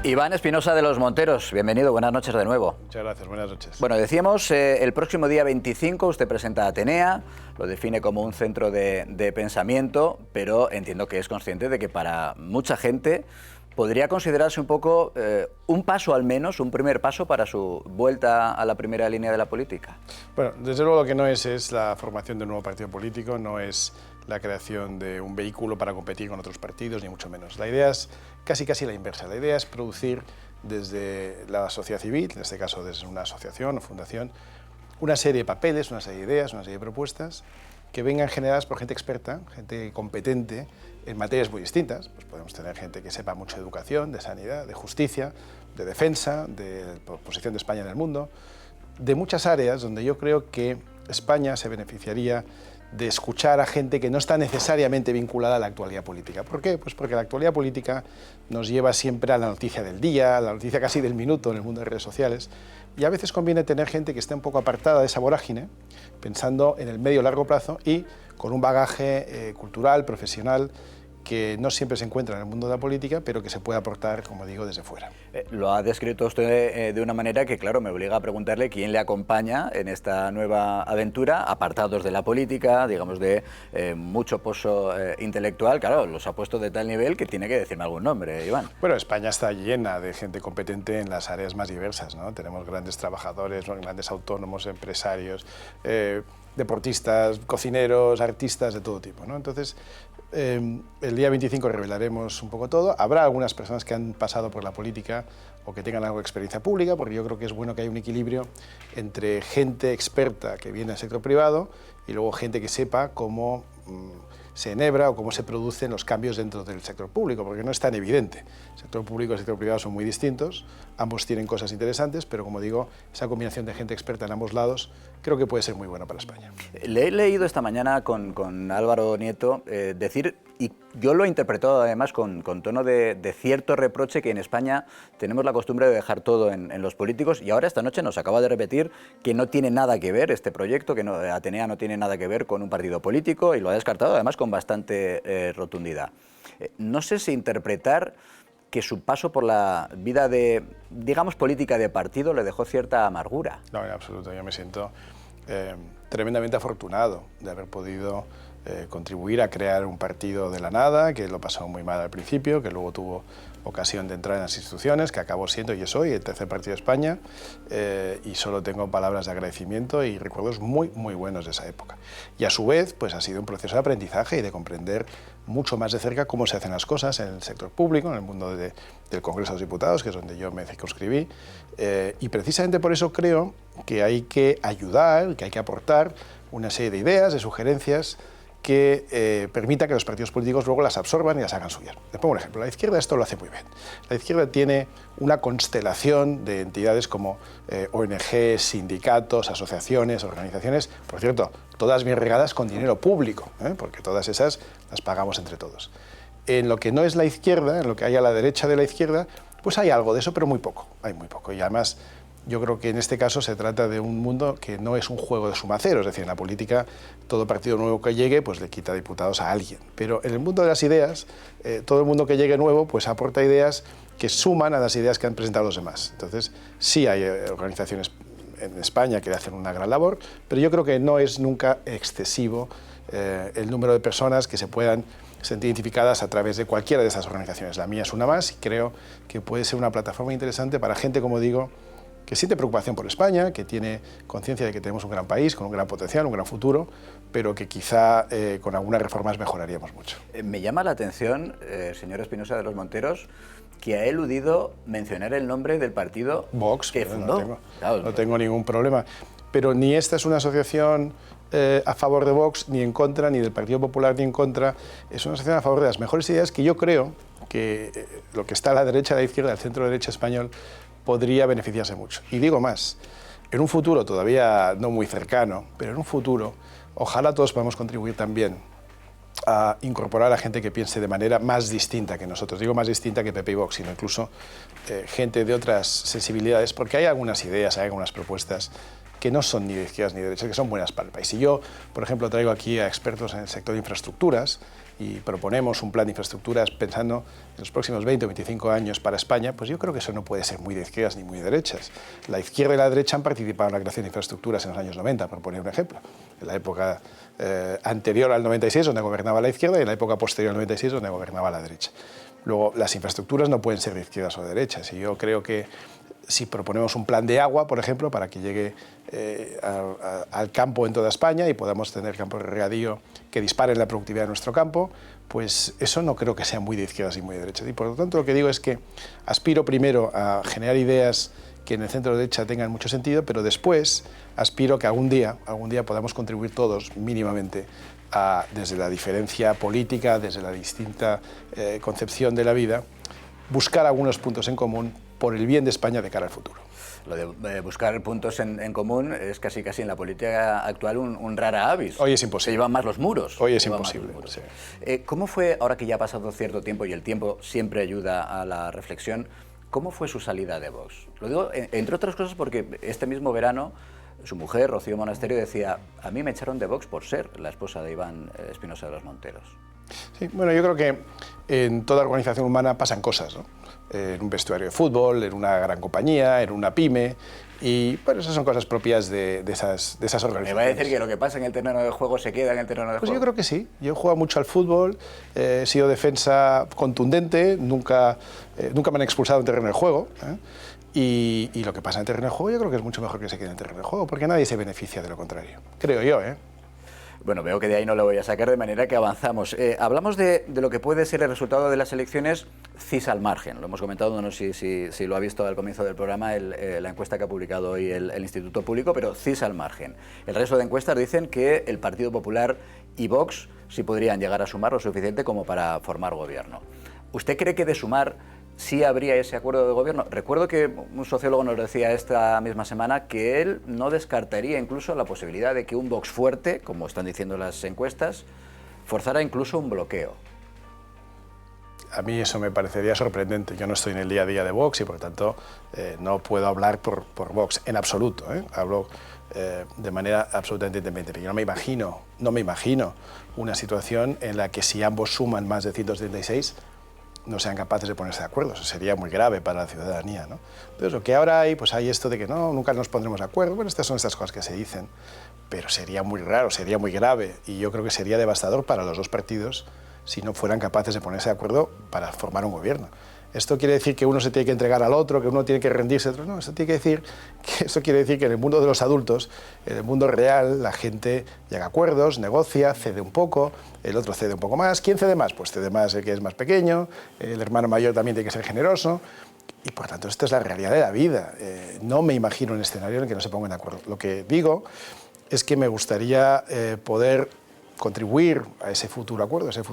Iván Espinosa de los Monteros, bienvenido, buenas noches de nuevo. Muchas gracias, buenas noches. Bueno, decíamos, el próximo día 25 usted presenta Atenea, lo define como un centro de pensamiento, pero entiendo que es consciente de que para mucha gente podría considerarse un poco un paso al menos, un primer paso para su vuelta a la primera línea de la política. Bueno, desde luego lo que no es la formación de un nuevo partido político, no es la creación de un vehículo para competir con otros partidos, ni mucho menos. La idea es casi la inversa. La idea es producir desde la sociedad civil, en este caso desde una asociación o fundación, una serie de papeles, una serie de ideas, una serie de propuestas que vengan generadas por gente experta, gente competente en materias muy distintas. Pues podemos tener gente que sepa mucho de educación, de sanidad, de justicia, de defensa, de posición de España en el mundo, de muchas áreas donde yo creo que España se beneficiaría de escuchar a gente que no está necesariamente vinculada a la actualidad política. ¿Por qué? Pues porque la actualidad política nos lleva siempre a la noticia del día, a la noticia casi del minuto en el mundo de redes sociales, y a veces conviene tener gente que esté un poco apartada de esa vorágine, pensando en el medio y largo plazo y con un bagaje cultural, profesional, que no siempre se encuentra en el mundo de la política, pero que se puede aportar, como digo, desde fuera. Lo ha descrito usted de una manera que, claro, me obliga a preguntarle quién le acompaña en esta nueva aventura, apartados de la política, digamos, de mucho pozo intelectual. Claro, los ha puesto de tal nivel que tiene que decirme algún nombre, Iván. Bueno, España está llena de gente competente en las áreas más diversas, ¿no? Tenemos grandes trabajadores, grandes autónomos, empresarios, deportistas, cocineros, artistas de todo tipo, ¿no? Entonces, el día 25 revelaremos un poco todo. Habrá algunas personas que han pasado por la política o que tengan algo de experiencia pública, porque yo creo que es bueno que haya un equilibrio entre gente experta que viene del sector privado y luego gente que sepa cómo se enhebra o cómo se producen los cambios dentro del sector público, porque no es tan evidente. El sector público y el sector privado son muy distintos, ambos tienen cosas interesantes, pero como digo, esa combinación de gente experta en ambos lados creo que puede ser muy buena para España. Le he leído esta mañana con Álvaro Nieto decir, y yo lo he interpretado además con tono de cierto reproche, que en España tenemos la costumbre de dejar todo en los políticos, y ahora esta noche nos acaba de repetir que no tiene nada que ver este proyecto, que Atenea no tiene nada que ver con un partido político, y lo ha descartado además con bastante rotundidad. No sé si interpretar que su paso por la vida de, digamos, política de partido le dejó cierta amargura. No, en absoluto. Yo me siento tremendamente afortunado de haber podido contribuir a crear un partido de la nada, que lo pasó muy mal al principio, que luego tuvo ocasión de entrar en las instituciones, que acabó siendo y es hoy el tercer partido de España, y solo tengo palabras de agradecimiento y recuerdos muy buenos de esa época. Y a su vez, pues ha sido un proceso de aprendizaje y de comprender mucho más de cerca cómo se hacen las cosas en el sector público, en el mundo del Congreso de los Diputados, que es donde yo me circunscribí, y precisamente por eso creo que hay que ayudar, que hay que aportar una serie de ideas, de sugerencias, que permita que los partidos políticos luego las absorban y las hagan suyas. Les pongo un ejemplo. La izquierda esto lo hace muy bien. La izquierda tiene una constelación de entidades como ONGs, sindicatos, asociaciones, organizaciones, por cierto, todas bien regadas con dinero público, porque todas esas las pagamos entre todos. En lo que no es la izquierda, en lo que hay a la derecha de la izquierda, pues hay algo de eso, pero muy poco, hay muy poco. Y además, yo creo que en este caso se trata de un mundo que no es un juego de suma cero, es decir, en la política todo partido nuevo que llegue pues le quita diputados a alguien. Pero en el mundo de las ideas, todo el mundo que llegue nuevo pues aporta ideas que suman a las ideas que han presentado los demás. Entonces, sí hay organizaciones en España que hacen una gran labor, pero yo creo que no es nunca excesivo el número de personas que se puedan sentir identificadas a través de cualquiera de esas organizaciones. La mía es una más y creo que puede ser una plataforma interesante para gente, como digo, que siente preocupación por España, que tiene conciencia de que tenemos un gran país, con un gran potencial, un gran futuro, pero que quizá con algunas reformas mejoraríamos mucho. Me llama la atención, señor Espinosa de los Monteros, que ha eludido mencionar el nombre del partido Vox, que fundó. No tengo ningún problema. Pero ni esta es una asociación a favor de Vox, ni en contra, ni del Partido Popular, ni en contra. Es una asociación a favor de las mejores ideas que yo creo que lo que está a la derecha, a la izquierda, al centro-derecha español, podría beneficiarse mucho. Y digo más, en un futuro todavía no muy cercano, pero en un futuro, ojalá todos podamos contribuir también a incorporar a gente que piense de manera más distinta que nosotros. Digo más distinta que PP y Vox, sino incluso gente de otras sensibilidades, porque hay algunas ideas, hay algunas propuestas que no son ni de izquierdas ni de derechas, que son buenas para el país. Si yo, por ejemplo, traigo aquí a expertos en el sector de infraestructuras y proponemos un plan de infraestructuras pensando en los próximos 20 o 25 años para España, pues yo creo que eso no puede ser muy de izquierdas ni muy de derechas. La izquierda y la derecha han participado en la creación de infraestructuras en los años 90, por poner un ejemplo. En la época anterior al 96, donde gobernaba la izquierda, y en la época posterior al 96, donde gobernaba la derecha. Luego, las infraestructuras no pueden ser de izquierdas o de derechas, y yo creo que si proponemos un plan de agua, por ejemplo, para que llegue al campo en toda España y podamos tener campos de regadío que disparen la productividad de nuestro campo, pues eso no creo que sea muy de izquierdas y muy de derechas. Y por lo tanto lo que digo es que aspiro primero a generar ideas que en el centro derecha tengan mucho sentido, pero después aspiro que algún día podamos contribuir todos mínimamente desde la diferencia política, desde la distinta concepción de la vida, buscar algunos puntos en común por el bien de España de cara al futuro. Lo de buscar puntos en común es casi en la política actual un rara avis. Hoy es imposible. Se llevan más los muros. Hoy es imposible. Sí. ¿Cómo fue, ahora que ya ha pasado cierto tiempo y el tiempo siempre ayuda a la reflexión, cómo fue su salida de Vox? Lo digo, entre otras cosas, porque este mismo verano su mujer, Rocío Monasterio, decía: a mí me echaron de Vox por ser la esposa de Iván Espinosa de los Monteros. Sí, bueno, yo creo que en toda organización humana pasan cosas, ¿no? En un vestuario de fútbol, en una gran compañía, en una pyme, y bueno, esas son cosas propias de esas organizaciones. ¿Me va a decir que lo que pasa en el terreno de juego se queda en el terreno de juego? Pues yo creo que sí. Yo he jugado mucho al fútbol, he sido defensa contundente, nunca me han expulsado en terreno de juego, ¿eh? Y lo que pasa en el terreno de juego yo creo que es mucho mejor que se quede en el terreno de juego, porque nadie se beneficia de lo contrario, creo yo, ¿eh? Bueno, veo que de ahí no lo voy a sacar, de manera que avanzamos. Hablamos de lo que puede ser el resultado de las elecciones CIS al margen. Lo hemos comentado, no sé si lo ha visto al comienzo del programa, la encuesta que ha publicado hoy el Instituto Público, pero CIS al margen. El resto de encuestas dicen que el Partido Popular y Vox sí podrían llegar a sumar lo suficiente como para formar gobierno. ¿Usted cree que de sumar sí habría ese acuerdo de gobierno? Recuerdo que un sociólogo nos decía esta misma semana que él no descartaría incluso la posibilidad de que un Vox fuerte, como están diciendo las encuestas, forzara incluso un bloqueo. A mí eso me parecería sorprendente. Yo no estoy en el día a día de Vox y por tanto no puedo hablar por Vox en absoluto, ¿eh? Hablo de manera absolutamente independiente. Pero yo no me imagino una situación en la que si ambos suman más de 136 no sean capaces de ponerse de acuerdo. Eso sería muy grave para la ciudadanía, ¿no? Entonces, lo que ahora hay, pues hay esto de que no, nunca nos pondremos de acuerdo. Bueno, estas son estas cosas que se dicen, pero sería muy raro, sería muy grave, y yo creo que sería devastador para los dos partidos si no fueran capaces de ponerse de acuerdo para formar un gobierno. ¿Esto quiere decir que uno se tiene que entregar al otro, que uno tiene que rendirse a otro? No, esto quiere decir que en el mundo de los adultos, en el mundo real, la gente llega a acuerdos, negocia, cede un poco, el otro cede un poco más. ¿Quién cede más? Pues cede más el que es más pequeño, el hermano mayor también tiene que ser generoso, y por tanto esto es la realidad de la vida. No me imagino un escenario en el que no se pongan de acuerdo. Lo que digo es que me gustaría poder contribuir a ese futuro acuerdo, ese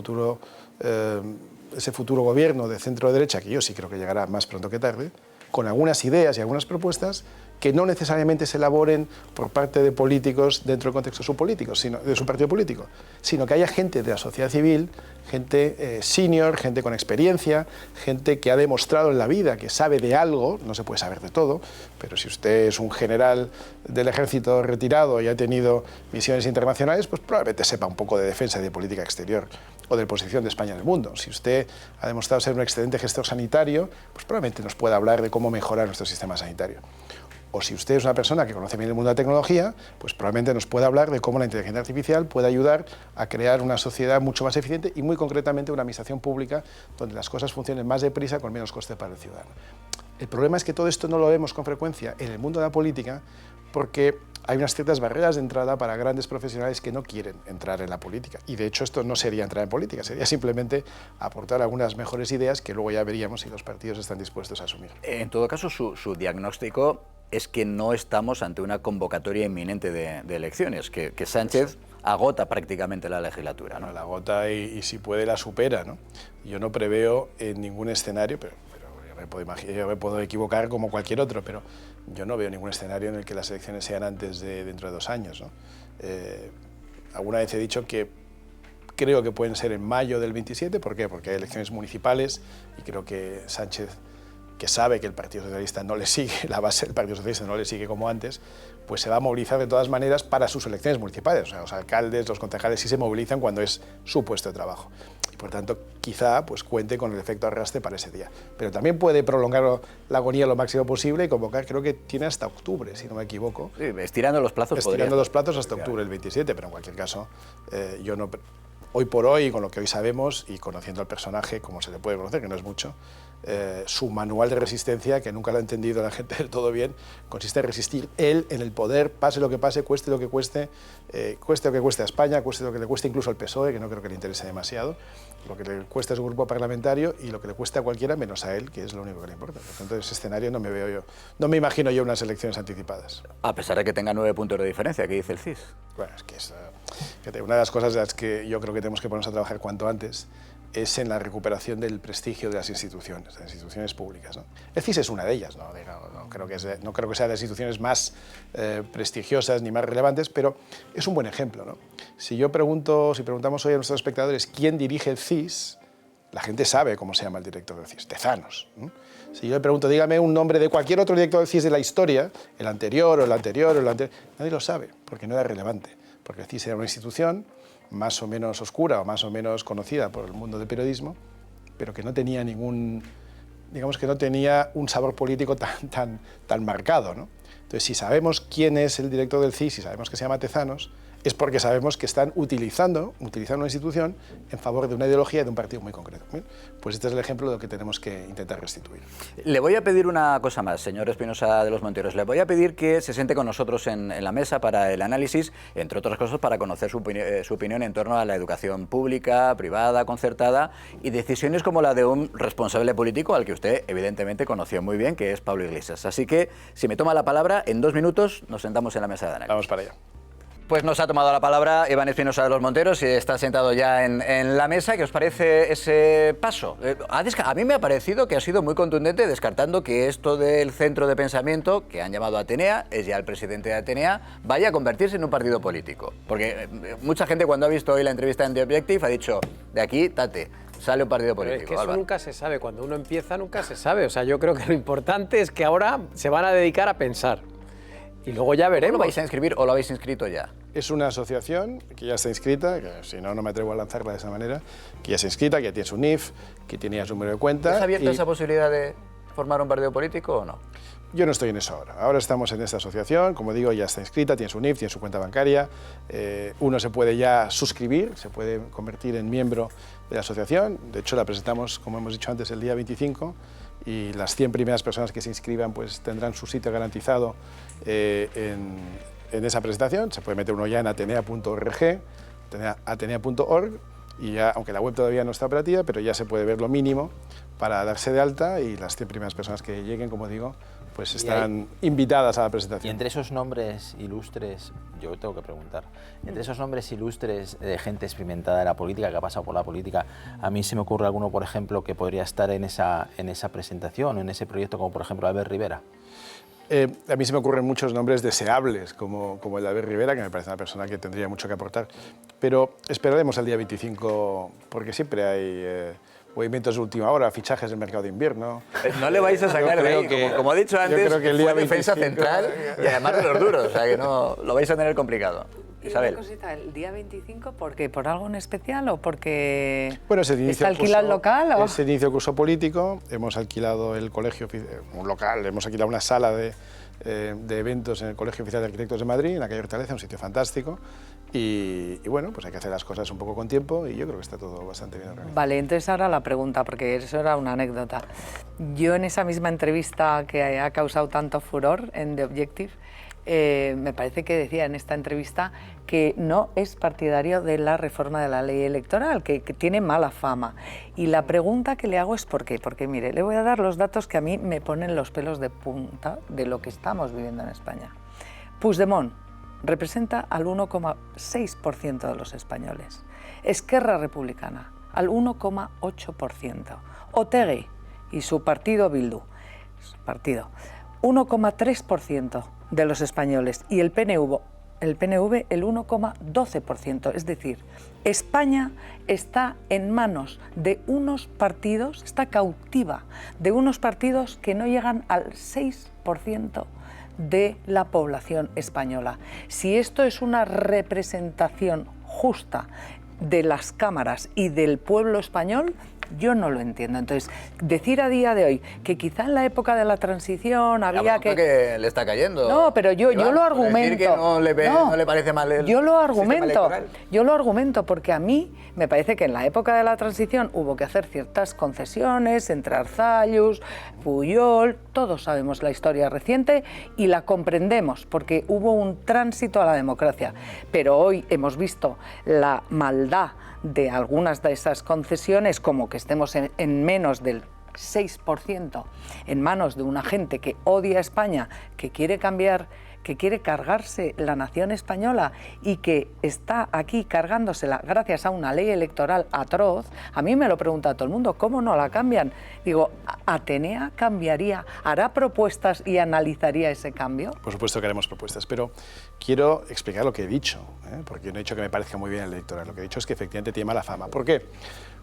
futuro gobierno de centro-derecha, que yo sí creo que llegará más pronto que tarde, con algunas ideas y algunas propuestas que no necesariamente se elaboren por parte de políticos dentro del contexto de su partido político, sino que haya gente de la sociedad civil, gente senior, gente con experiencia, gente que ha demostrado en la vida que sabe de algo. No se puede saber de todo, pero si usted es un general del ejército retirado y ha tenido misiones internacionales, pues probablemente sepa un poco de defensa y de política exterior o de posición de España en el mundo. Si usted ha demostrado ser un excelente gestor sanitario, pues probablemente nos pueda hablar de cómo mejorar nuestro sistema sanitario. O si usted es una persona que conoce bien el mundo de la tecnología, pues probablemente nos pueda hablar de cómo la inteligencia artificial puede ayudar a crear una sociedad mucho más eficiente y muy concretamente una administración pública donde las cosas funcionen más deprisa con menos coste para el ciudadano. El problema es que todo esto no lo vemos con frecuencia en el mundo de la política porque hay unas ciertas barreras de entrada para grandes profesionales que no quieren entrar en la política. Y de hecho esto no sería entrar en política, sería simplemente aportar algunas mejores ideas que luego ya veríamos si los partidos están dispuestos a asumir. En todo caso, su diagnóstico es que no estamos ante una convocatoria inminente de elecciones, que Sánchez agota prácticamente la legislatura, ¿no? La agota y si puede la supera, ¿no? Yo no preveo en ningún escenario, pero yo me puedo equivocar como cualquier otro, pero yo no veo ningún escenario en el que las elecciones sean antes de dentro de 2 años, ¿no? Alguna vez he dicho que creo que pueden ser en mayo del 27, ¿por qué? Porque hay elecciones municipales y creo que Sánchez que sabe que el Partido Socialista no le sigue, la base del Partido Socialista no le sigue como antes, pues se va a movilizar de todas maneras para sus elecciones municipales. O sea, los alcaldes, los concejales sí se movilizan cuando es su puesto de trabajo. Y por tanto, quizá pues, cuente con el efecto arrastre para ese día. Pero también puede prolongar la agonía lo máximo posible y convocar, creo que tiene hasta octubre, si no me equivoco. Sí, estirando los plazos. Estirando los plazos hasta octubre, el 27, pero en cualquier caso, yo no... Hoy por hoy, con lo que hoy sabemos y conociendo al personaje, como se le puede conocer, que no es mucho, su manual de resistencia, que nunca lo ha entendido la gente del todo bien, consiste en resistir él en el poder, pase lo que pase, cueste lo que cueste a España, cueste lo que le cueste incluso al PSOE, que no creo que le interese demasiado, lo que le cueste a su grupo parlamentario y lo que le cueste a cualquiera menos a él, que es lo único que le importa. Por tanto, ese escenario no me veo yo, no me imagino yo unas elecciones anticipadas. A pesar de que tenga 9 puntos de diferencia, ¿qué dice el CIS? Bueno, es que es, fíjate, una de las cosas en las que yo creo que tenemos que ponernos a trabajar cuanto antes es en la recuperación del prestigio de las instituciones públicas, ¿no? El CIS es una de ellas, no creo que sea de las instituciones más prestigiosas ni más relevantes, pero es un buen ejemplo, ¿no? Si preguntamos hoy a nuestros espectadores quién dirige el CIS, la gente sabe cómo se llama el director del CIS, Tezanos, ¿no? Si yo le pregunto, dígame un nombre de cualquier otro director del CIS de la historia, el anterior, nadie lo sabe, porque no era relevante, porque el CIS era una institución más o menos oscura o más o menos conocida por el mundo del periodismo, pero que no tenía digamos que no tenía un sabor político tan marcado, ¿no? Entonces, si sabemos quién es el director del CIS, si sabemos que se llama Tezanos, es porque sabemos que están utilizando una institución en favor de una ideología de un partido muy concreto. ¿Bien? Pues este es el ejemplo de lo que tenemos que intentar restituir. Le voy a pedir una cosa más, señor Espinosa de los Monteros. Le voy a pedir que se siente con nosotros en la mesa para el análisis, entre otras cosas para conocer su opinión en torno a la educación pública, privada, concertada y decisiones como la de un responsable político al que usted evidentemente conoció muy bien, que es Pablo Iglesias. Así que, si me toma la palabra, en 2 minutos nos sentamos en la mesa de análisis. Vamos para allá. Pues nos ha tomado la palabra Iván Espinosa de los Monteros y está sentado ya en la mesa. ¿Qué os parece ese paso? A mí me ha parecido que ha sido muy contundente, descartando que esto del centro de pensamiento, que han llamado Atenea, es ya el presidente de Atenea, vaya a convertirse en un partido político. Porque mucha gente cuando ha visto hoy la entrevista en The Objective ha dicho, de aquí, tate, sale un partido político. Pero es que eso nunca se sabe, cuando uno empieza nunca se sabe. O sea, yo creo que lo importante es que ahora se van a dedicar a pensar. Y luego ya veremos. ¿Lo vais a inscribir o lo habéis inscrito ya? Es una asociación que ya está inscrita, que si no, no me atrevo a lanzarla de esa manera, que ya está inscrita, que ya tiene su NIF, que tiene ya su número de cuenta. ¿Has abierto esa posibilidad de formar un partido político o no? Yo no estoy en eso ahora. Ahora estamos en esta asociación, como digo, ya está inscrita, tiene su NIF, tiene su cuenta bancaria. Uno se puede ya suscribir, se puede convertir en miembro de la asociación. De hecho, la presentamos, como hemos dicho antes, el día 25. Y las 100 primeras personas que se inscriban pues tendrán su sitio garantizado en esa presentación. Se puede meter uno ya en atenea.org, atenea.org, y ya, aunque la web todavía no está operativa, pero ya se puede ver lo mínimo para darse de alta, y las 100 primeras personas que lleguen, como digo, pues estarán invitadas a la presentación. Y entre esos nombres ilustres, yo tengo que preguntar, entre esos nombres ilustres de gente experimentada de la política, que ha pasado por la política, a mí se me ocurre alguno, por ejemplo, que podría estar en esa presentación, en ese proyecto, como por ejemplo Albert Rivera. A mí se me ocurren muchos nombres deseables, como el de Albert Rivera, que me parece una persona que tendría mucho que aportar. Pero esperaremos al día 25, porque siempre hay movimientos de última hora, fichajes del mercado de invierno. No le vais a sacar de ahí, como he dicho antes, creo que el día fue defensa 25, central y además de los duros, o sea que no lo vais a tener complicado. Isabel. Una cosita, el día 25, ¿por qué? ¿Por algo en especial o porque bueno, está alquilado el local? ¿O? Es el inicio del curso político, hemos alquilado el colegio, un local, hemos alquilado una sala de eventos en el Colegio Oficial de Arquitectos de Madrid, en la calle Hortaleza, un sitio fantástico. Y bueno, pues hay que hacer las cosas un poco con tiempo y yo creo que está todo bastante bien organizado. Vale, entonces ahora la pregunta, porque eso era una anécdota. Yo en esa misma entrevista que ha causado tanto furor en The Objective, me parece que decía en esta entrevista que no es partidario de la reforma de la ley electoral, que tiene mala fama. Y la pregunta que le hago es ¿por qué? Porque mire, le voy a dar los datos que a mí me ponen los pelos de punta de lo que estamos viviendo en España. Puigdemont representa al 1,6% de los españoles. Esquerra Republicana, al 1,8%. Otegi y su partido Bildu, 1,3% de los españoles. Y el PNV, el PNV el 1,12%. Es decir, España está en manos de unos partidos, está cautiva de unos partidos que no llegan al 6% de la población española. Si esto es una representación justa de las cámaras y del pueblo español, yo no lo entiendo. Entonces, decir a día de hoy que quizá en la época de la transición había que le está cayendo. No, pero yo lo argumento. Decir que no le parece mal el yo lo argumento. sistema electoral. Yo lo argumento porque a mí me parece que en la época de la transición hubo que hacer ciertas concesiones entre Arzallus, Pujol, todos sabemos la historia reciente y la comprendemos porque hubo un tránsito a la democracia. Pero hoy hemos visto la maldad de algunas de esas concesiones, como que estemos en menos del 6% en manos de una gente que odia a España, que quiere cambiar, que quiere cargarse la nación española y que está aquí cargándosela gracias a una ley electoral atroz. A mí me lo pregunta todo el mundo, ¿cómo no la cambian? Digo, ¿Atenea cambiaría? ¿Hará propuestas y analizaría ese cambio? Por supuesto que haremos propuestas, pero quiero explicar lo que he dicho, porque no he dicho que me parezca muy bien el electoral. Lo que he dicho es que efectivamente tiene mala fama. ¿Por qué?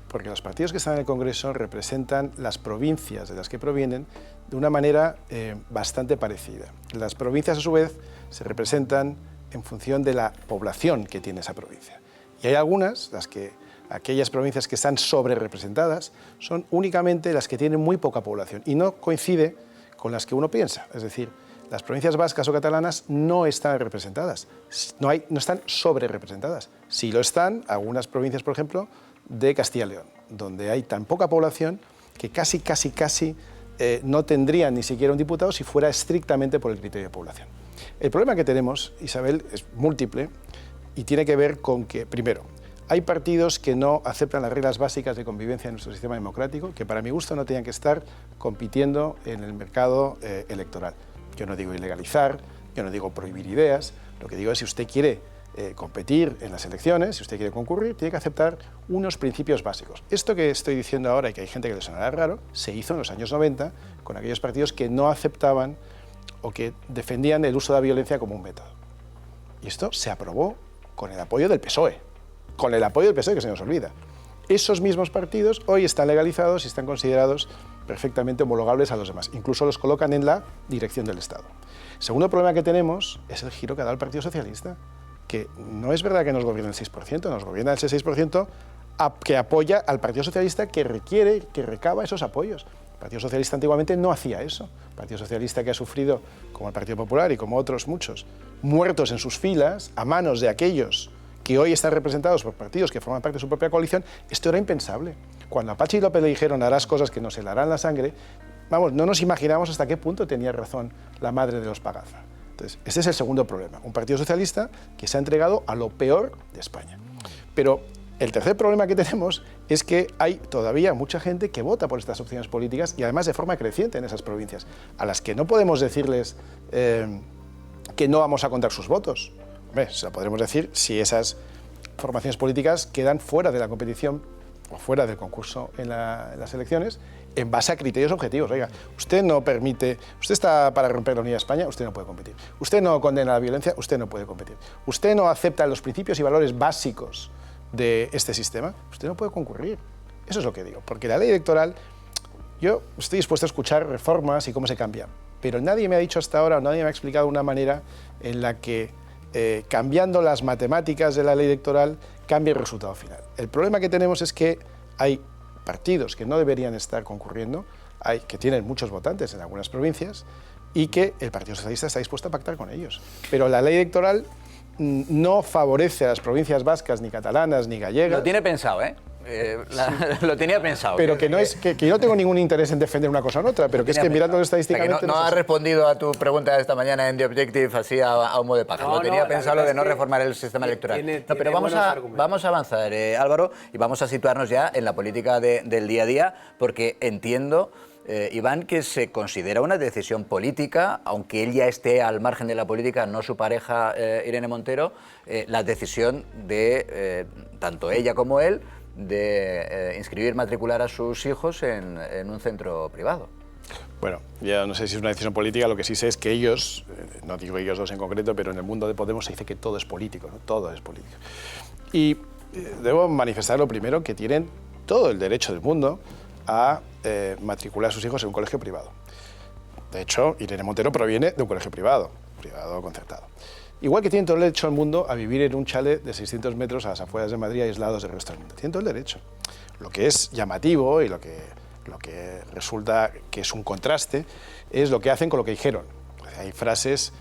Porque los partidos que están en el Congreso representan las provincias de las que provienen de una manera bastante parecida. Las provincias, a su vez, se representan en función de la población que tiene esa provincia. Y hay algunas, aquellas provincias que están sobrerepresentadas, son únicamente las que tienen muy poca población y no coincide con las que uno piensa. Es decir, las provincias vascas o catalanas no están representadas, no están sobrerepresentadas. Sí lo están algunas provincias, por ejemplo, de Castilla y León, donde hay tan poca población que casi no tendrían ni siquiera un diputado si fuera estrictamente por el criterio de población. El problema que tenemos, Isabel, es múltiple y tiene que ver con que, primero, hay partidos que no aceptan las reglas básicas de convivencia en nuestro sistema democrático, que para mi gusto no tenían que estar compitiendo en el mercado electoral. Yo no digo ilegalizar, yo no digo prohibir ideas, lo que digo es si usted quiere competir en las elecciones, si usted quiere concurrir, tiene que aceptar unos principios básicos. Esto que estoy diciendo ahora y que hay gente que le sonará raro, se hizo en los años 90 con aquellos partidos que no aceptaban o que defendían el uso de la violencia como un método. Y esto se aprobó con el apoyo del PSOE, que se nos olvida. Esos mismos partidos hoy están legalizados y están considerados perfectamente homologables a los demás. Incluso los colocan en la dirección del Estado. El segundo problema que tenemos es el giro que ha dado el Partido Socialista, que no es verdad que nos gobierna el 6%, nos gobierna ese 6% que apoya al Partido Socialista, que requiere, que recaba esos apoyos. El Partido Socialista antiguamente no hacía eso. El Partido Socialista, que ha sufrido, como el Partido Popular y como otros muchos, muertos en sus filas a manos de aquellos que hoy están representados por partidos que forman parte de su propia coalición, esto era impensable. Cuando a Patxi López le dijeron harás cosas que nos helarán la sangre, vamos, no nos imaginamos hasta qué punto tenía razón la madre de los Pagaza. Entonces, este es el segundo problema, un Partido Socialista que se ha entregado a lo peor de España. Pero el tercer problema que tenemos es que hay todavía mucha gente que vota por estas opciones políticas y además de forma creciente en esas provincias, a las que no podemos decirles que no vamos a contar sus votos. Hombre, se lo podremos decir si esas formaciones políticas quedan fuera de la competición o fuera del concurso en las elecciones en base a criterios objetivos. Oiga, usted no permite, usted está para romper la unidad de España, usted no puede competir. Usted no condena la violencia, usted no puede competir. Usted no acepta los principios y valores básicos de este sistema, usted no puede concurrir. Eso es lo que digo, porque la ley electoral, yo estoy dispuesto a escuchar reformas y cómo se cambia, pero nadie me ha dicho hasta ahora, nadie me ha explicado una manera en la que cambiando las matemáticas de la ley electoral cambie el resultado final. El problema que tenemos es que hay partidos que no deberían estar concurriendo, que tienen muchos votantes en algunas provincias y que el Partido Socialista está dispuesto a pactar con ellos. Pero la ley electoral no favorece a las provincias vascas, ni catalanas, ni gallegas. Lo tiene pensado, ¿eh? Lo tenía pensado. Pero que no es que yo no tengo ningún interés en defender una cosa o otra, pero que es que mirándolo estadísticamente... O sea, que no has respondido a tu pregunta de esta mañana en The Objective así a humo de pájaro. Lo tenía pensado lo de no reformar el sistema electoral. Pero vamos a avanzar, Álvaro, y vamos a situarnos ya en la política del día a día, porque entiendo... Iván, que se considera una decisión política, aunque él ya esté al margen de la política, no su pareja Irene Montero, la decisión de, tanto ella como él, de inscribir, matricular a sus hijos en un centro privado. Bueno, ya no sé si es una decisión política, lo que sí sé es que ellos, no digo ellos dos en concreto, pero en el mundo de Podemos se dice que todo es político, ¿no? Todo es político. Y debo manifestar lo primero, que tienen todo el derecho del mundo a matricular a sus hijos en un colegio privado. De hecho, Irene Montero proviene de un colegio privado concertado. Igual que tienen todo el derecho del mundo a vivir en un chalet de 600 metros a las afueras de Madrid, aislados del resto del mundo. Tienen todo el derecho. Lo que es llamativo y lo que resulta que es un contraste es lo que hacen con lo que dijeron. Hay frases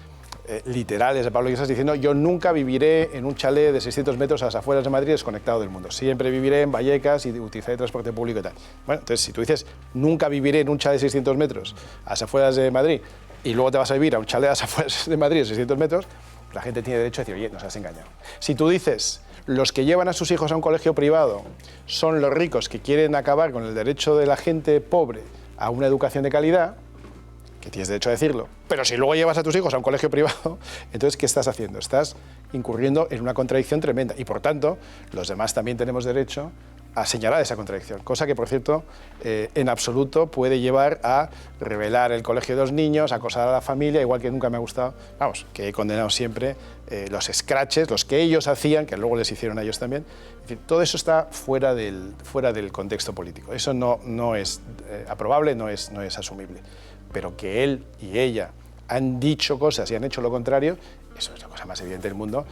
literales de Pablo Iglesias diciendo: yo nunca viviré en un chalet de 600 metros a las afueras de Madrid desconectado del mundo. Siempre viviré en Vallecas y utilizaré transporte público y tal. Bueno, entonces si tú dices nunca viviré en un chalet de 600 metros a las afueras de Madrid y luego te vas a vivir a un chalet a las afueras de Madrid de 600 metros, la gente tiene derecho a decir: oye, nos has engañado. Si tú dices los que llevan a sus hijos a un colegio privado son los ricos que quieren acabar con el derecho de la gente pobre a una educación de calidad, que tienes derecho a decirlo, pero si luego llevas a tus hijos a un colegio privado, entonces ¿qué estás haciendo? Estás incurriendo en una contradicción tremenda y, por tanto, los demás también tenemos derecho a señalar esa contradicción, cosa que, por cierto, en absoluto puede llevar a revelar el colegio de los niños, a acosar a la familia, igual que nunca me ha gustado, vamos, que he condenado siempre los scratches, los que ellos hacían, que luego les hicieron a ellos también. Es decir, todo eso está fuera del contexto político. Eso no es aprobable, no es asumible. Pero que él y ella han dicho cosas y han hecho lo contrario, eso es la cosa más evidente del mundo.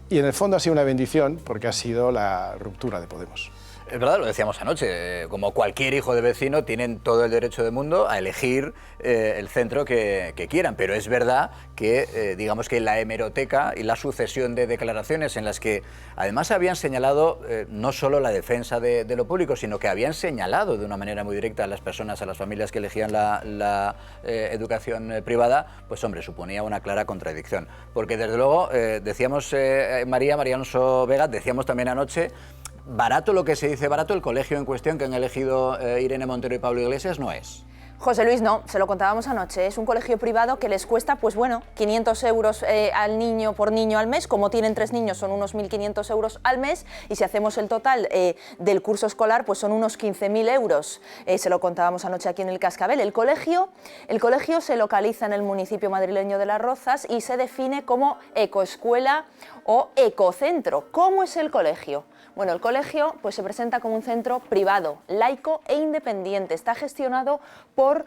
Y en el fondo ha sido una bendición porque ha sido la ruptura de Podemos. Es verdad, lo decíamos anoche, como cualquier hijo de vecino tienen todo el derecho del mundo a elegir el centro que quieran, pero es verdad que digamos que la hemeroteca y la sucesión de declaraciones en las que además habían señalado no solo la defensa de lo público, sino que habían señalado de una manera muy directa a las personas, a las familias que elegían la educación privada, pues hombre, suponía una clara contradicción. Porque desde luego, decíamos María Alonso Vega, decíamos también anoche, barato lo que se dice barato, el colegio en cuestión que han elegido Irene Montero y Pablo Iglesias no es. José Luis, no, se lo contábamos anoche, es un colegio privado que les cuesta, pues bueno, 500 euros al niño por niño al mes, como tienen 3 niños son unos 1.500 euros al mes, y si hacemos el total del curso escolar, pues son unos 15.000 euros, se lo contábamos anoche aquí en el Cascabel. El colegio se localiza en el municipio madrileño de Las Rozas y se define como ecoescuela o ecocentro. ¿Cómo es el colegio? Bueno, el colegio pues, se presenta como un centro privado, laico e independiente. Está gestionado por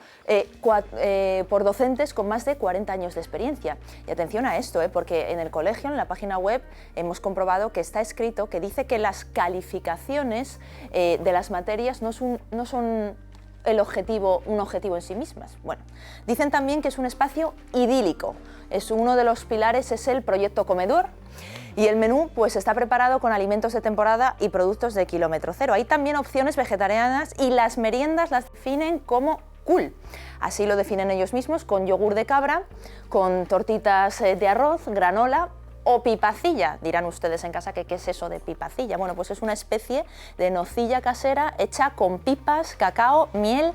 docentes con más de 40 años de experiencia. Y atención a esto, porque en el colegio, en la página web, hemos comprobado que está escrito que dice que las calificaciones de las materias no son un objetivo en sí mismas. Bueno, dicen también que es un espacio idílico. Uno de los pilares es el proyecto comedor. Y el menú pues, está preparado con alimentos de temporada y productos de kilómetro cero. Hay también opciones vegetarianas y las meriendas las definen como cool. Así lo definen ellos mismos, con yogur de cabra, con tortitas de arroz, granola o pipacilla. Dirán ustedes en casa que qué es eso de pipacilla. Bueno, pues es una especie de nocilla casera hecha con pipas, cacao, miel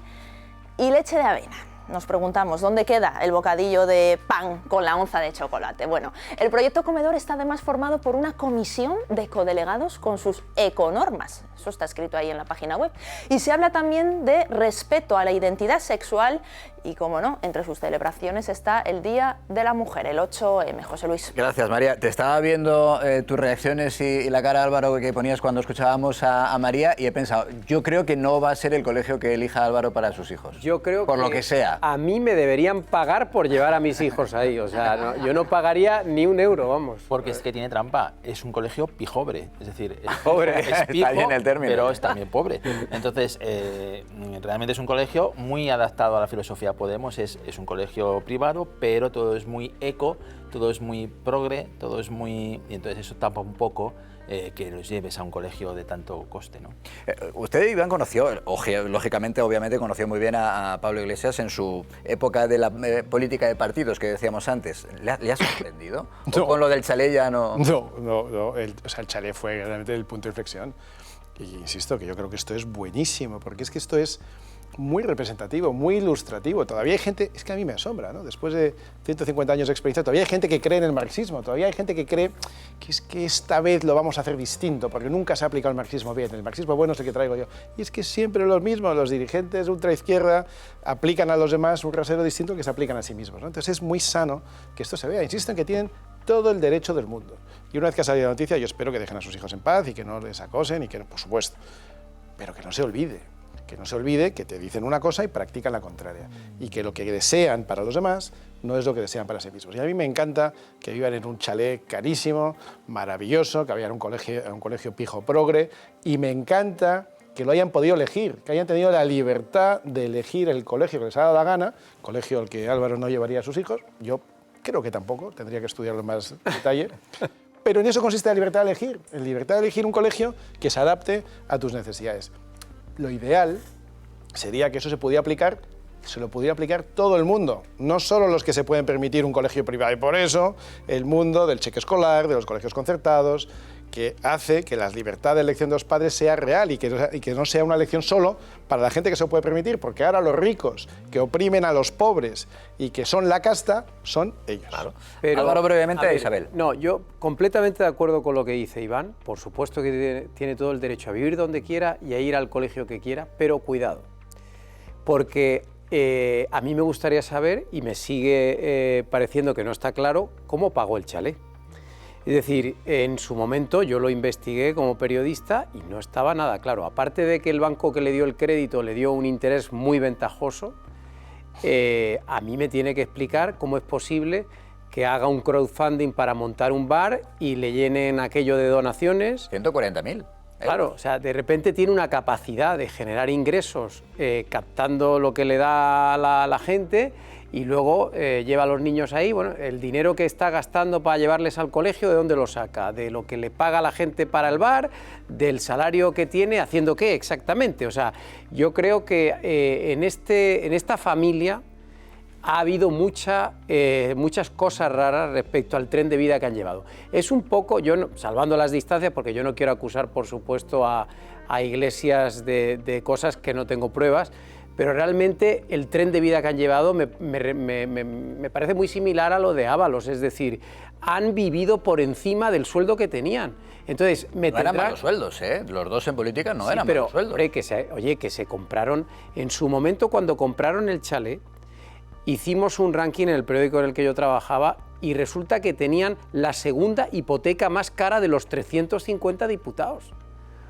y leche de avena. Nos preguntamos, ¿dónde queda el bocadillo de pan con la onza de chocolate? Bueno, el proyecto comedor está además formado por una comisión de ecodelegados con sus econormas. Eso está escrito ahí en la página web. Y se habla también de respeto a la identidad sexual y, como no, entre sus celebraciones está el Día de la Mujer, el 8M. José Luis. Gracias, María. Te estaba viendo tus reacciones y la cara, Álvaro, que ponías cuando escuchábamos a María y he pensado, yo creo que no va a ser el colegio que elija Álvaro para sus hijos. Yo creo por lo que sea. A mí me deberían pagar por llevar a mis hijos ahí, o sea, no, yo no pagaría ni un euro, vamos. Porque es que tiene trampa, es un colegio pijobre, es decir, es pijo, está bien el término, pero es también pobre. Entonces, realmente es un colegio muy adaptado a la filosofía Podemos, es un colegio privado, pero todo es muy eco, todo es muy progre, todo es muy... Y entonces eso tapa un poco que los lleves a un colegio de tanto coste, ¿no? Usted, Iván, conoció, lógicamente, obviamente, conoció muy bien a Pablo Iglesias en su época de la política de partidos que decíamos antes. ¿Le ha sorprendido? No. ¿O con lo del chalet ya no? No. El chalet fue realmente el punto de inflexión. Y insisto que yo creo que esto es buenísimo, porque es que esto es muy representativo, muy ilustrativo. Todavía hay gente, es que a mí me asombra, ¿no? Después de 150 años de experiencia, todavía hay gente que cree en el marxismo, todavía hay gente que cree que es que esta vez lo vamos a hacer distinto, porque nunca se ha aplicado el marxismo bien. El marxismo bueno es el que traigo yo. Y es que siempre los mismos, los dirigentes ultraizquierda aplican a los demás un rasero distinto que se aplican a sí mismos, ¿no? Entonces es muy sano que esto se vea. Insisto en que tienen todo el derecho del mundo. Y una vez que ha salido la noticia, yo espero que dejen a sus hijos en paz y que no les acosen y que, por supuesto, pero que no se olvide. Que no se olvide que te dicen una cosa y practican la contraria. Y que lo que desean para los demás no es lo que desean para sí mismos. Y a mí me encanta que vivan en un chalet carísimo, maravilloso, que vayan a un colegio pijo progre, y me encanta que lo hayan podido elegir, que hayan tenido la libertad de elegir el colegio que les ha dado la gana, colegio al que Álvaro no llevaría a sus hijos, yo creo que tampoco, tendría que estudiarlo en más detalle, pero en eso consiste la libertad de elegir, en libertad de elegir un colegio que se adapte a tus necesidades. Lo ideal sería que eso se lo pudiera aplicar todo el mundo, no solo los que se pueden permitir un colegio privado. Y por eso el mundo del cheque escolar, de los colegios concertados, que hace que la libertad de elección de los padres sea real y que no sea una elección solo para la gente que se lo puede permitir, porque ahora los ricos que oprimen a los pobres y que son la casta, son ellos. Claro. Pero, Álvaro, brevemente, a ver, Isabel. No, yo completamente de acuerdo con lo que dice Iván. Por supuesto que tiene todo el derecho a vivir donde quiera y a ir al colegio que quiera, pero cuidado. Porque a mí me gustaría saber, y me sigue pareciendo que no está claro, cómo pagó el chalet. Es decir, en su momento yo lo investigué como periodista y no estaba nada claro. Aparte de que el banco que le dio el crédito le dio un interés muy ventajoso, a mí me tiene que explicar cómo es posible que haga un crowdfunding para montar un bar y le llenen aquello de donaciones. 140.000. Claro, o sea, de repente tiene una capacidad de generar ingresos captando lo que le da la gente y luego lleva a los niños ahí. Bueno, el dinero que está gastando para llevarles al colegio, ¿de dónde lo saca? ¿De lo que le paga la gente para el bar? ¿Del salario que tiene? ¿Haciendo qué exactamente? O sea, yo creo que en esta familia ha habido muchas cosas raras respecto al tren de vida que han llevado. Es un poco, salvando las distancias, porque yo no quiero acusar, por supuesto, a Iglesias de cosas que no tengo pruebas, pero realmente el tren de vida que han llevado me parece muy similar a lo de Ábalos, es decir, han vivido por encima del sueldo que tenían. Entonces, no eran malos sueldos, ¿eh? Los dos en política no eran malos sueldos. Hombre, que se compraron, en su momento cuando compraron el chalet, hicimos un ranking en el periódico en el que yo trabajaba y resulta que tenían la segunda hipoteca más cara de los 350 diputados.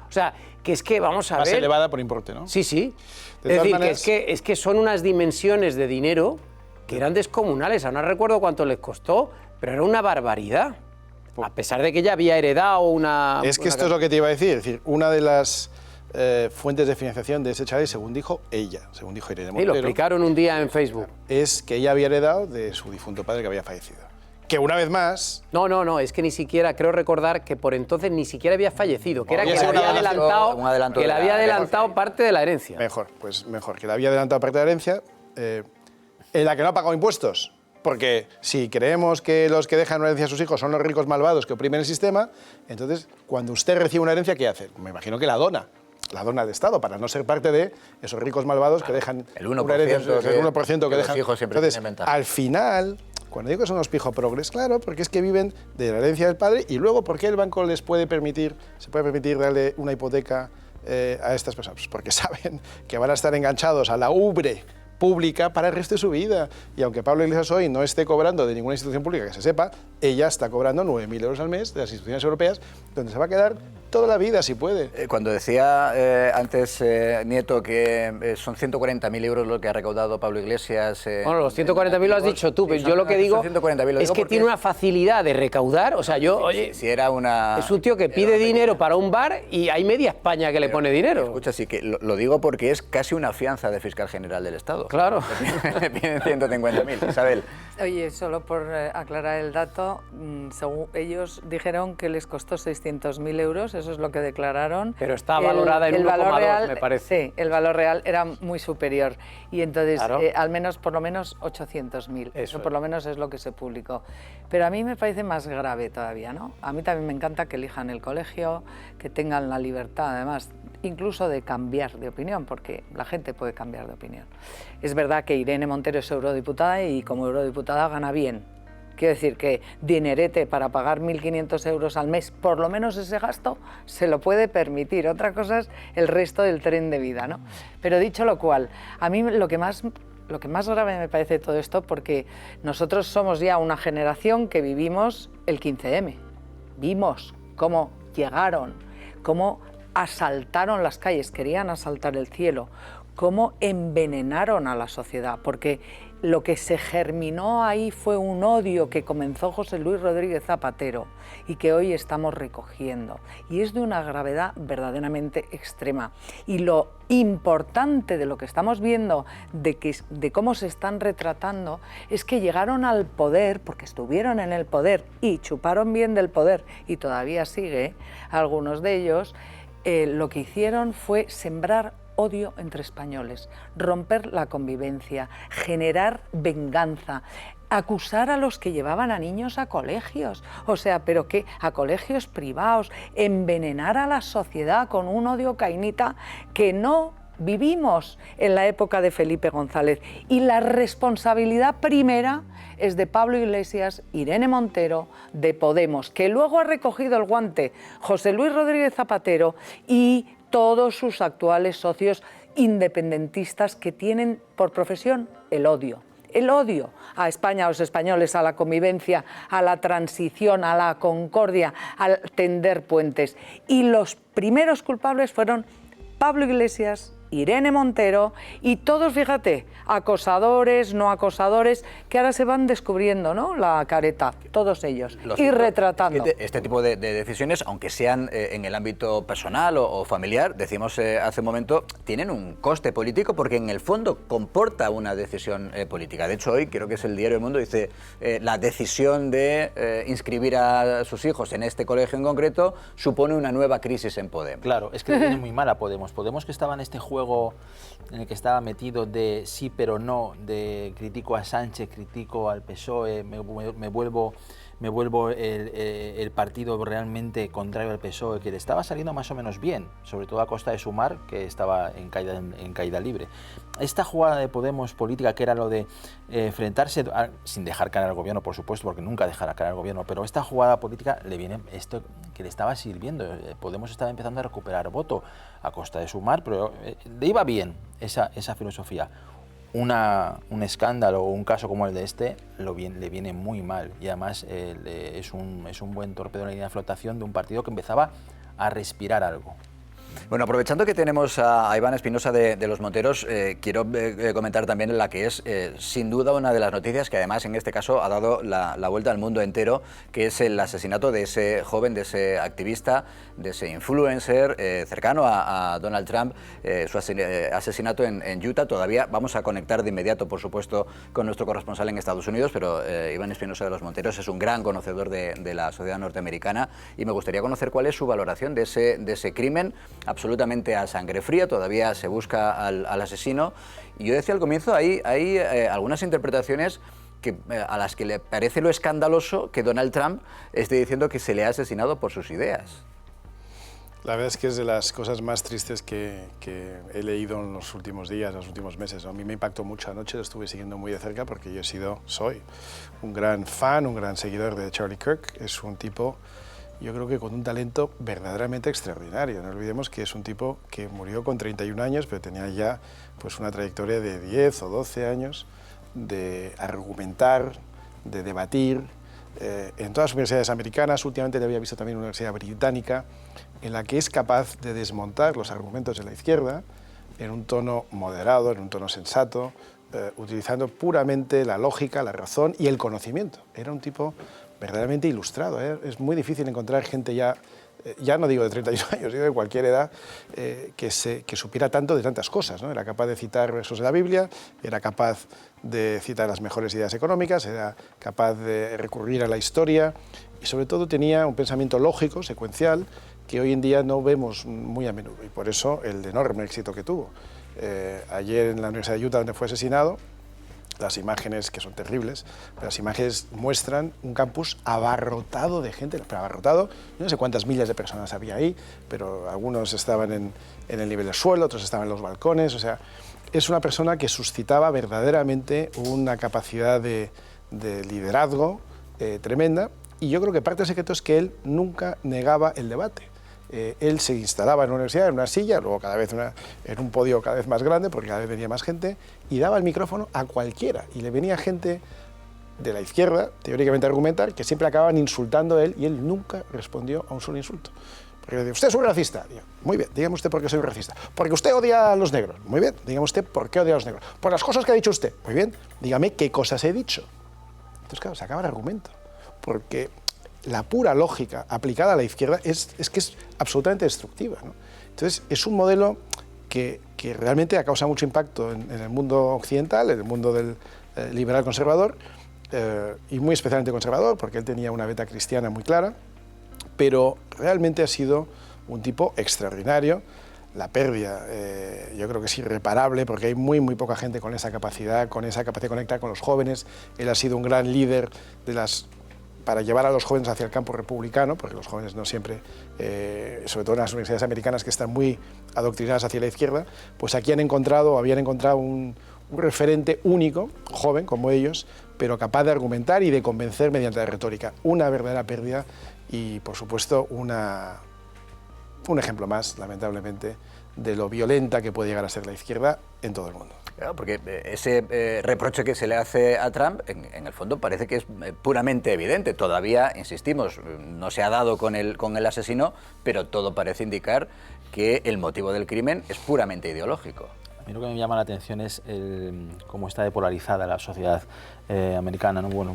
O sea, que es que vamos a ver... Más elevada por importe, ¿no? Sí, sí. De Es decir, maneras... que es que son unas dimensiones de dinero que eran descomunales. Ahora no recuerdo cuánto les costó, pero era una barbaridad. A pesar de que ella había heredado una... Es que esto es lo que te iba a decir. Es decir, una de las fuentes de financiación de ese chalet, según dijo ella, según dijo Irene Montero... Sí, lo explicaron un día en Facebook. Es que ella había heredado de su difunto padre que había fallecido. Que una vez más... No, es que ni siquiera, creo recordar que por entonces ni siquiera había fallecido, que era que le había adelantado parte de la herencia. Mejor, que le había adelantado parte de la herencia, en la que no ha pagado impuestos. Porque si creemos que los que dejan una herencia a sus hijos son los ricos malvados que oprimen el sistema, entonces cuando usted recibe una herencia, ¿qué hace? Me imagino que la dona al Estado, para no ser parte de esos ricos malvados que dejan el 1%, una herencia, el 1% que dejan. Los hijos siempre entonces, tienen ventaja. al final... Cuando digo que son los pijoprogres, claro, porque es que viven de la herencia del padre y luego, ¿por qué el banco se puede permitir darle una hipoteca a estas personas? Pues porque saben que van a estar enganchados a la ubre pública para el resto de su vida. Y aunque Pablo Iglesias hoy no esté cobrando de ninguna institución pública que se sepa, ella está cobrando 9.000 euros al mes de las instituciones europeas, donde se va a quedar toda la vida, si puede. Cuando decía antes Nieto que son 140.000 euros lo que ha recaudado Pablo Iglesias... bueno, los 140.000 lo has dicho tú, pero yo lo que digo es que tiene una facilidad de recaudar, o sea, si era una... Es un tío que pide dinero para un bar y hay media España que le pone dinero. Escucha, sí, que lo digo porque es casi una fianza de fiscal general del Estado. Claro. Vienen 150.000. Isabel. Oye, solo por aclarar el dato, según ellos dijeron que les costó 600.000 euros, eso es lo que declararon. Pero está valorada en 1,2, me parece. Sí, el valor real era muy superior. Y entonces, Claro. al menos, por lo menos, 800.000. Eso por lo menos es lo que se publicó. Pero a mí me parece más grave todavía, ¿no? A mí también me encanta que elijan el colegio, que tengan la libertad, además, incluso de cambiar de opinión, porque la gente puede cambiar de opinión. Es verdad que Irene Montero es eurodiputada y como eurodiputada gana bien. Quiero decir que dinerete para pagar 1.500 euros al mes, por lo menos ese gasto, se lo puede permitir. Otra cosa es el resto del tren de vida, ¿no? Pero dicho lo cual, a mí lo que más grave me parece todo esto, porque nosotros somos ya una generación que vivimos el 15M. Vimos cómo llegaron, cómo asaltaron las calles, querían asaltar el cielo, cómo envenenaron a la sociedad, porque lo que se germinó ahí fue un odio que comenzó José Luis Rodríguez Zapatero y que hoy estamos recogiendo. Y es de una gravedad verdaderamente extrema. Y lo importante de lo que estamos viendo, de cómo se están retratando, es que llegaron al poder, porque estuvieron en el poder y chuparon bien del poder, y todavía sigue, algunos de ellos, lo que hicieron fue sembrar odio entre españoles, romper la convivencia, generar venganza, acusar a los que llevaban a niños a colegios, o sea, pero que a colegios privados, envenenar a la sociedad con un odio cainita que no vivimos en la época de Felipe González. Y la responsabilidad primera es de Pablo Iglesias, Irene Montero, de Podemos, que luego ha recogido el guante José Luis Rodríguez Zapatero y todos sus actuales socios independentistas que tienen por profesión el odio. El odio a España, a los españoles, a la convivencia, a la transición, a la concordia, al tender puentes. Y los primeros culpables fueron Pablo Iglesias, Irene Montero y todos, fíjate, acosadores, no acosadores, que ahora se van descubriendo, ¿no?, la careta, todos ellos, y retratando. Este tipo de decisiones, aunque sean en el ámbito personal o familiar, decimos hace un momento, tienen un coste político porque en el fondo comporta una decisión política. De hecho, hoy creo que es el diario El Mundo, dice la decisión de inscribir a sus hijos en este colegio en concreto supone una nueva crisis en Podemos. Claro, es que le viene muy mal a Podemos. Podemos, que estaba en este juego en el que estaba metido de sí pero no, de critico a Sánchez, critico al PSOE, me vuelvo el partido realmente contrario al PSOE, que le estaba saliendo más o menos bien, sobre todo a costa de Sumar, que estaba en caída libre. Esta jugada de Podemos política, que era lo de enfrentarse, sin dejar caer al gobierno, por supuesto, porque nunca dejará caer al gobierno, pero esta jugada política le viene esto que le estaba sirviendo. Podemos estaba empezando a recuperar voto a costa de Sumar, pero le iba bien esa filosofía. Un escándalo o un caso como el de este le viene muy mal, y además es un buen torpedo en la línea de flotación de un partido que empezaba a respirar algo. Bueno, aprovechando que tenemos a Iván Espinosa de Los Monteros, quiero comentar también la que es sin duda una de las noticias que además en este caso ha dado la vuelta al mundo entero, que es el asesinato de ese joven, de ese activista, de ese influencer cercano a Donald Trump, su asesinato en Utah. Todavía vamos a conectar de inmediato, por supuesto, con nuestro corresponsal en Estados Unidos, pero Iván Espinosa de Los Monteros es un gran conocedor de la sociedad norteamericana y me gustaría conocer cuál es su valoración de ese crimen absolutamente a sangre fría. Todavía se busca al asesino. Y yo decía al comienzo, hay algunas interpretaciones a las que le parece lo escandaloso que Donald Trump esté diciendo que se le ha asesinado por sus ideas. La verdad es que es de las cosas más tristes que he leído en los últimos días, los últimos meses. A mí me impactó mucho anoche, lo estuve siguiendo muy de cerca porque soy un gran fan, un gran seguidor de Charlie Kirk. Es un tipo, yo creo que con un talento verdaderamente extraordinario. No olvidemos que es un tipo que murió con 31 años, pero tenía ya pues, una trayectoria de 10 o 12 años de argumentar, de debatir, en todas las universidades americanas. Últimamente le había visto también en una universidad británica, en la que es capaz de desmontar los argumentos de la izquierda en un tono moderado, en un tono sensato, utilizando puramente la lógica, la razón y el conocimiento. Era un tipo verdaderamente ilustrado, ¿eh? Es muy difícil encontrar gente ya ya no digo de 31 años, digo de cualquier edad, que supiera tanto de tantas cosas, ¿no? Era capaz de citar versos de la Biblia, era capaz de citar las mejores ideas económicas, era capaz de recurrir a la historia y sobre todo tenía un pensamiento lógico, secuencial, que hoy en día no vemos muy a menudo y por eso el enorme éxito que tuvo. Ayer en la Universidad de Utah, donde fue asesinado, las imágenes, que son terribles, las imágenes muestran un campus abarrotado de gente, pero abarrotado, no sé cuántas miles de personas había ahí, pero algunos estaban en el nivel del suelo, otros estaban en los balcones, o sea, es una persona que suscitaba verdaderamente una capacidad de liderazgo tremenda, y yo creo que parte del secreto es que él nunca negaba el debate. Él se instalaba en una universidad, en una silla, luego cada vez en un podio cada vez más grande, porque cada vez venía más gente, y daba el micrófono a cualquiera, y le venía gente de la izquierda, teóricamente a argumentar, que siempre acababan insultando a él, y él nunca respondió a un solo insulto. Porque le decía, usted es un racista. Digo, muy bien, dígame usted por qué soy un racista. Porque usted odia a los negros. Muy bien, dígame usted por qué odia a los negros. Por las cosas que ha dicho usted. Muy bien, dígame qué cosas he dicho. Entonces, claro, se acaba el argumento, porque la pura lógica aplicada a la izquierda es que es absolutamente destructiva, ¿no? Entonces, es un modelo que realmente ha causado mucho impacto en el mundo occidental, en el mundo del liberal conservador, y muy especialmente conservador, porque él tenía una beta cristiana muy clara, pero realmente ha sido un tipo extraordinario. La pérdida, yo creo que es irreparable, porque hay muy poca gente con esa capacidad de conectar con los jóvenes. Él ha sido un gran líder para llevar a los jóvenes hacia el campo republicano, porque los jóvenes no siempre, sobre todo en las universidades americanas que están muy adoctrinadas hacia la izquierda, pues aquí habían encontrado un referente único, joven como ellos, pero capaz de argumentar y de convencer mediante la retórica. Una verdadera pérdida y, por supuesto, un ejemplo más, lamentablemente, de lo violenta que puede llegar a ser la izquierda en todo el mundo. Claro, porque ese reproche que se le hace a Trump, en el fondo parece que es puramente evidente. Todavía, insistimos, no se ha dado con el asesino, pero todo parece indicar que el motivo del crimen es puramente ideológico. A mí lo que me llama la atención es cómo está depolarizada la sociedad americana, ¿no? Bueno,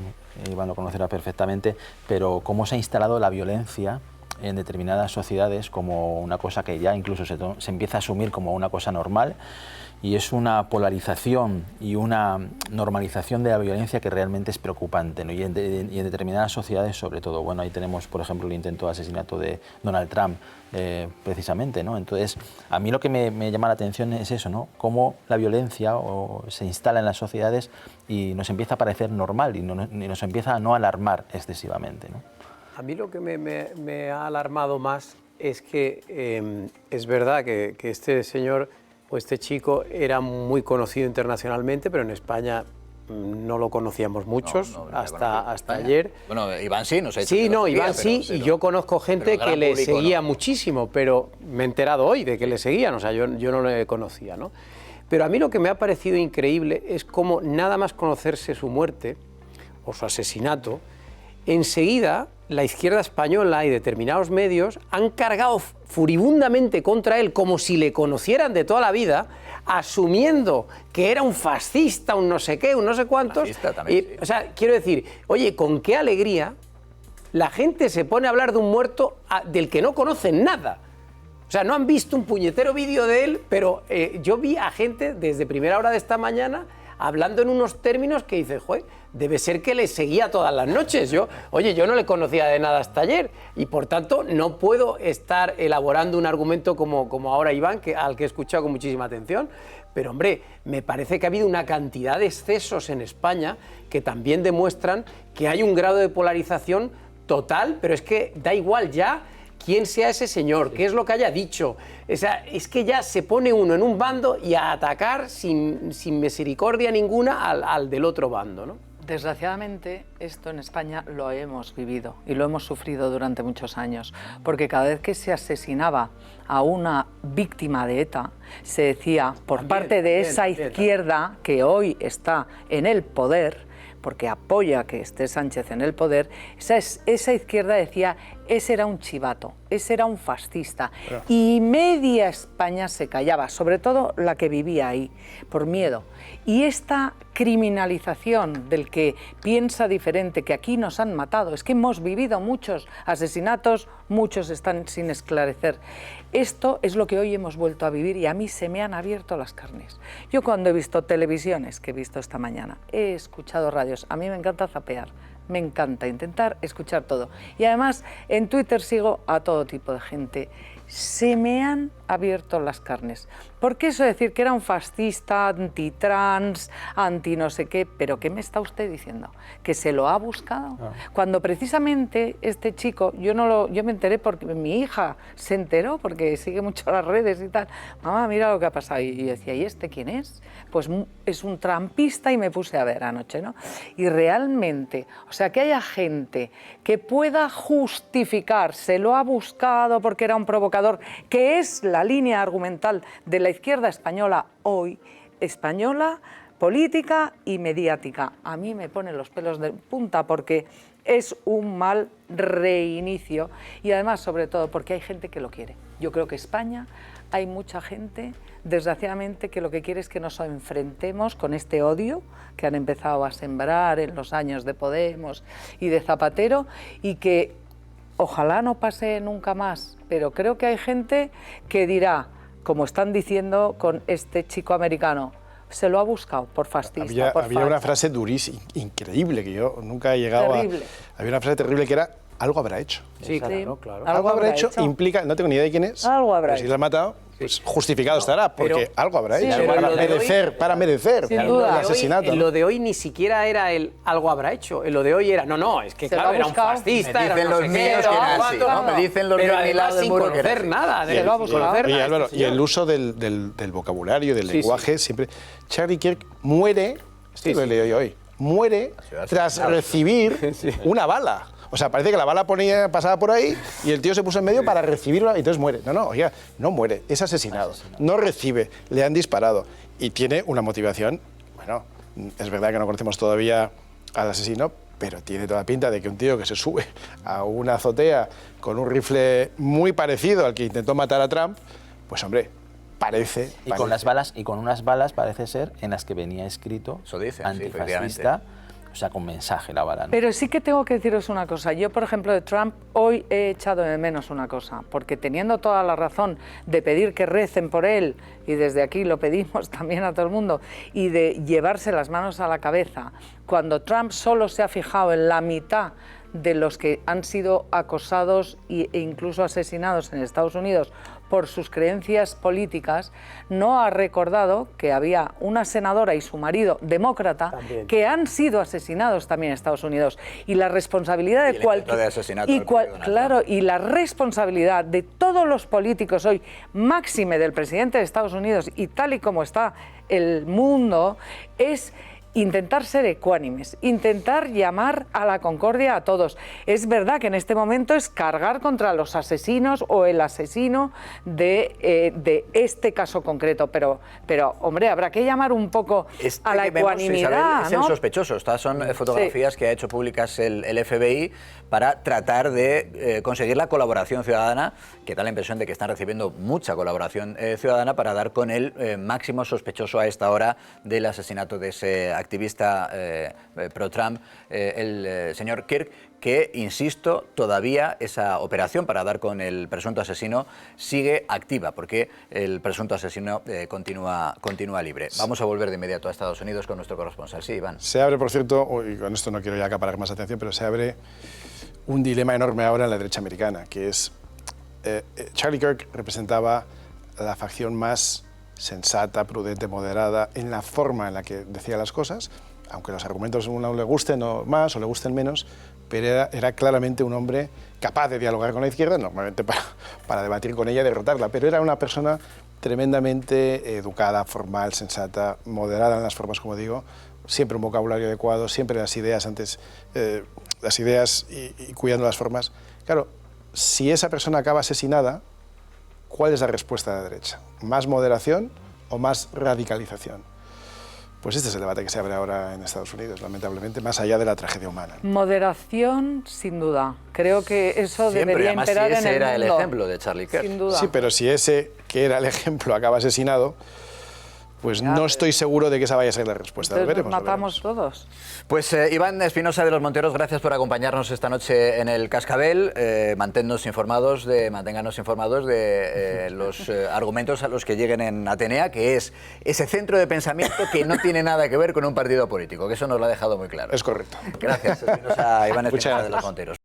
Iván lo conocerá perfectamente, pero cómo se ha instalado la violencia en determinadas sociedades como una cosa que ya incluso se empieza a asumir como una cosa normal, y es una polarización y una normalización de la violencia que realmente es preocupante, ¿no? y en determinadas sociedades sobre todo. Bueno, ahí tenemos, por ejemplo, el intento de asesinato de Donald Trump, precisamente, ¿no? Entonces, a mí lo que me llama la atención es eso, ¿no? Cómo la violencia se instala en las sociedades y nos empieza a parecer normal y nos empieza a no alarmar excesivamente, ¿no? A mí lo que me ha alarmado más es que es verdad que este señor o este chico era muy conocido internacionalmente, pero en España no lo conocíamos muchos hasta ayer. Bueno, Iván sí, no sé. Sí, no, Iván sí, y yo conozco gente que le seguía muchísimo, pero me he enterado hoy de que le seguían, o sea, yo no le conocía, ¿no? Pero a mí lo que me ha parecido increíble es cómo nada más conocerse su muerte o su asesinato, enseguida la izquierda española y determinados medios han cargado furibundamente contra él como si le conocieran de toda la vida, asumiendo que era un fascista, un no sé qué, un no sé cuántos. También, sí. O sea, quiero decir, oye, con qué alegría la gente se pone a hablar de un muerto del que no conocen nada. O sea, no han visto un puñetero vídeo de él, pero yo vi a gente desde primera hora de esta mañana hablando en unos términos que dices, joder, debe ser que le seguía todas las noches. Yo no le conocía de nada hasta ayer y por tanto no puedo estar elaborando un argumento como ahora Iván, al que he escuchado con muchísima atención. Pero hombre, me parece que ha habido una cantidad de excesos en España que también demuestran que hay un grado de polarización total, pero es que da igual ya quién sea ese señor, qué es lo que haya dicho. O sea, es que ya se pone uno en un bando y a atacar sin misericordia ninguna al del otro bando, ¿no? Desgraciadamente, esto en España lo hemos vivido y lo hemos sufrido durante muchos años, porque cada vez que se asesinaba a una víctima de ETA, se decía por parte de esa izquierda que hoy está en el poder, porque apoya que esté Sánchez en el poder, esa izquierda decía, ese era un chivato, ese era un fascista. Y media España se callaba, sobre todo la que vivía ahí, por miedo. Y esta criminalización del que piensa diferente, que aquí nos han matado, es que hemos vivido muchos asesinatos, muchos están sin esclarecer. Esto es lo que hoy hemos vuelto a vivir y a mí se me han abierto las carnes. Yo cuando he visto televisiones, que he visto esta mañana, he escuchado radios, a mí me encanta zapear, me encanta intentar escuchar todo. Y además en Twitter sigo a todo tipo de gente. Se me han abierto las carnes. Porque eso de decir que era un fascista, antitrans, anti no sé qué, pero ¿qué me está usted diciendo? ¿Que se lo ha buscado? No. Cuando precisamente este chico, yo me enteré porque mi hija se enteró, porque sigue mucho las redes y tal. Mamá, mira lo que ha pasado. Y yo decía, ¿y este quién es? Pues es un trampista y me puse a ver anoche, ¿no? Y realmente, o sea, que haya gente que pueda justificar, se lo ha buscado porque era un provocador, que es la línea argumental de la izquierda española hoy, española, política y mediática. A mí me pone los pelos de punta porque es un mal reinicio y además, sobre todo, porque hay gente que lo quiere. Yo creo que España hay mucha gente, desgraciadamente, que lo que quiere es que nos enfrentemos con este odio que han empezado a sembrar en los años de Podemos y de Zapatero y que ojalá no pase nunca más, pero creo que hay gente que dirá, como están diciendo con este chico americano, se lo ha buscado por fascista. Había una frase durísima, increíble, que yo nunca he llegado terrible. Había una frase terrible que era, algo habrá hecho. Sí, claro. Algo habrá hecho implica, no tengo ni idea de quién es, algo habrá pero si lo ha matado, pues justificado estará, porque algo habrá hecho, para merecer el asesinato. Lo de hoy ni siquiera era el algo habrá hecho, lo de hoy era, no, es que claro, era un fascista, me dicen los míos que era así, ¿no? Me dicen los míos de mi lado del muro que era así. Nada, Oye, Álvaro, y el uso del vocabulario, del lenguaje, siempre... Charlie Kirk muere, esto lo he leído yo hoy, muere tras recibir una bala. O sea, parece que la bala pasaba por ahí y el tío se puso en medio para recibirla y entonces muere. No, oiga, no muere, es asesinado. No recibe, le han disparado. Y tiene una motivación, bueno, es verdad que no conocemos todavía al asesino, pero tiene toda la pinta de que un tío que se sube a una azotea con un rifle muy parecido al que intentó matar a Trump, pues hombre, parece... Y con las balas, y con unas balas parece ser en las que venía escrito eso dice, antifascista. O sea, con mensaje la bala, ¿no? Pero sí que tengo que deciros una cosa. Yo, por ejemplo, de Trump, hoy he echado de menos una cosa, porque teniendo toda la razón de pedir que recen por él, y desde aquí lo pedimos también a todo el mundo, y de llevarse las manos a la cabeza, cuando Trump solo se ha fijado en la mitad de los que han sido acosados e incluso asesinados en Estados Unidos por sus creencias políticas, no ha recordado que había una senadora y su marido demócrata también, que han sido asesinados también en Estados Unidos. Y la responsabilidad de cualquier... Claro, y la responsabilidad de todos los políticos hoy, máxime del presidente de Estados Unidos y tal y como está el mundo, es... intentar ser ecuánimes, intentar llamar a la concordia a todos. Es verdad que en este momento es cargar contra los asesinos o el asesino de este caso concreto, pero hombre, habrá que llamar un poco a la ecuanimidad, es el sospechoso. Estas son fotografías que ha hecho públicas el FBI para tratar de conseguir la colaboración ciudadana, que da la impresión de que están recibiendo mucha colaboración ciudadana para dar con el máximo sospechoso a esta hora del asesinato de ese activista pro-Trump, el señor Kirk, que, insisto, todavía esa operación para dar con el presunto asesino sigue activa, porque el presunto asesino continúa libre. Vamos a volver de inmediato a Estados Unidos con nuestro corresponsal. Sí, Iván. Se abre, por cierto, y con esto no quiero ya acaparar más atención, pero se abre un dilema enorme ahora en la derecha americana, que es Charlie Kirk representaba la facción más sensata, prudente, moderada, en la forma en la que decía las cosas, aunque los argumentos a uno le gusten más o le gusten menos, pero era claramente un hombre capaz de dialogar con la izquierda, normalmente para debatir con ella y derrotarla, pero era una persona tremendamente educada, formal, sensata, moderada en las formas, como digo, siempre un vocabulario adecuado, siempre las ideas y cuidando las formas. Claro, si esa persona acaba asesinada, ¿cuál es la respuesta de la derecha? ¿Más moderación o más radicalización? Pues este es el debate que se abre ahora en Estados Unidos, lamentablemente, más allá de la tragedia humana. Moderación, sin duda. Creo que eso Siempre, debería además, imperar si ese en el era mundo. el ejemplo de Charlie Kirk. Sin duda. Sí, pero si ese, que era el ejemplo, acaba asesinado, pues no estoy seguro de que esa vaya a ser la respuesta. Lo Entonces veremos, nos lo matamos veremos. todos. Pues Iván Espinosa de los Monteros, gracias por acompañarnos esta noche en el Cascabel. Manténganos informados de los argumentos a los que lleguen en Atenea, que es ese centro de pensamiento que no tiene nada que ver con un partido político, que eso nos lo ha dejado muy claro. Es correcto. Gracias, Iván Muchas Espinosa de los gracias. Monteros.